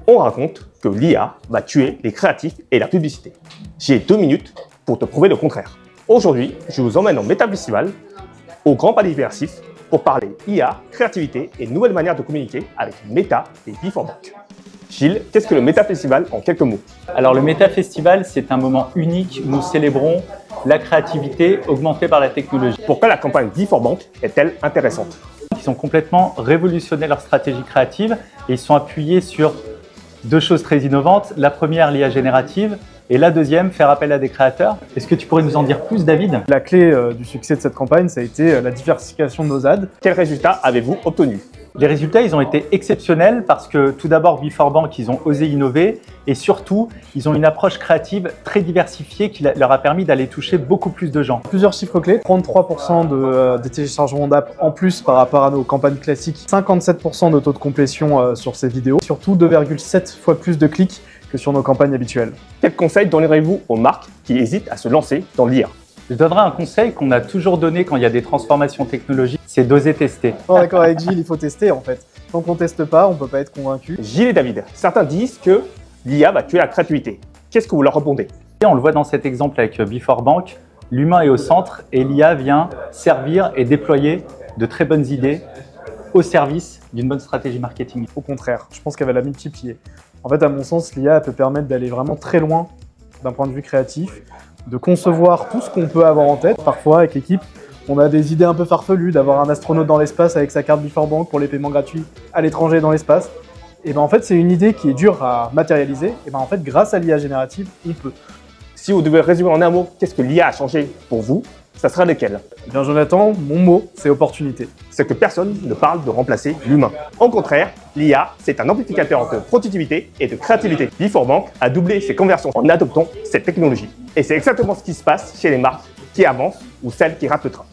On raconte que l'IA va tuer les créatifs et la publicité. J'ai 2 minutes pour te prouver le contraire. Aujourd'hui, je vous emmène au Meta Festival, au Grand Palais Immersif, pour parler IA, créativité et nouvelles manières de communiquer avec Meta et Before-Bank. Gilles, qu'est-ce que le Meta Festival en quelques mots? Alors le Meta Festival, c'est un moment unique où nous célébrons la créativité augmentée par la technologie. Pourquoi la campagne Before-Bank est-elle intéressante? Ils ont complètement révolutionné leur stratégie créative et ils sont appuyés sur 2 choses très innovantes. La première, l'IA générative, et la deuxième, faire appel à des créateurs. Est-ce que tu pourrais nous en dire plus, David? La clé du succès de cette campagne, ça a été la diversification de nos ads. Quels résultats avez-vous obtenus? Les résultats, ils ont été exceptionnels parce que tout d'abord, Before-Bank, ils ont osé innover et surtout, ils ont une approche créative très diversifiée qui leur a permis d'aller toucher beaucoup plus de gens. Plusieurs chiffres clés, 33% des téléchargements d'app en plus par rapport à nos campagnes classiques, 57% de taux de complétion sur ces vidéos, surtout 2,7 fois plus de clics que sur nos campagnes habituelles. Quels conseils donnerez-vous aux marques qui hésitent à se lancer dans l'IA? Je donnerai un conseil qu'on a toujours donné quand il y a des transformations technologiques, c'est d'oser tester. Oh, d'accord, avec Gilles, il faut tester en fait. Tant qu'on teste pas, on peut pas être convaincu. Gilles et David, certains disent que l'IA va tuer la créativité. Qu'est-ce que vous leur répondez? Et on le voit dans cet exemple avec Before-Bank, l'humain est au centre et l'IA vient servir et déployer de très bonnes idées au service d'une bonne stratégie marketing. Au contraire, je pense qu'elle va la multiplier. En fait, à mon sens, l'IA peut permettre d'aller vraiment très loin d'un point de vue créatif, de concevoir tout ce qu'on peut avoir en tête. Parfois, avec l'équipe, on a des idées un peu farfelues, d'avoir un astronaute dans l'espace avec sa carte Before-Bank pour les paiements gratuits à l'étranger dans l'espace. Et ben en fait, c'est une idée qui est dure à matérialiser. Et ben en fait, grâce à l'IA générative, on peut. Si vous devez résumer en un mot, qu'est-ce que l'IA a changé pour vous, ça sera lequel? Eh bien Jonathan, mon mot, c'est opportunité. C'est que personne ne parle de remplacer l'humain. Au contraire, l'IA, c'est un amplificateur entre productivité et de créativité. Before-Bank a doublé ses conversions en adoptant cette technologie. Et c'est exactement ce qui se passe chez les marques qui avancent ou celles qui ratent le train.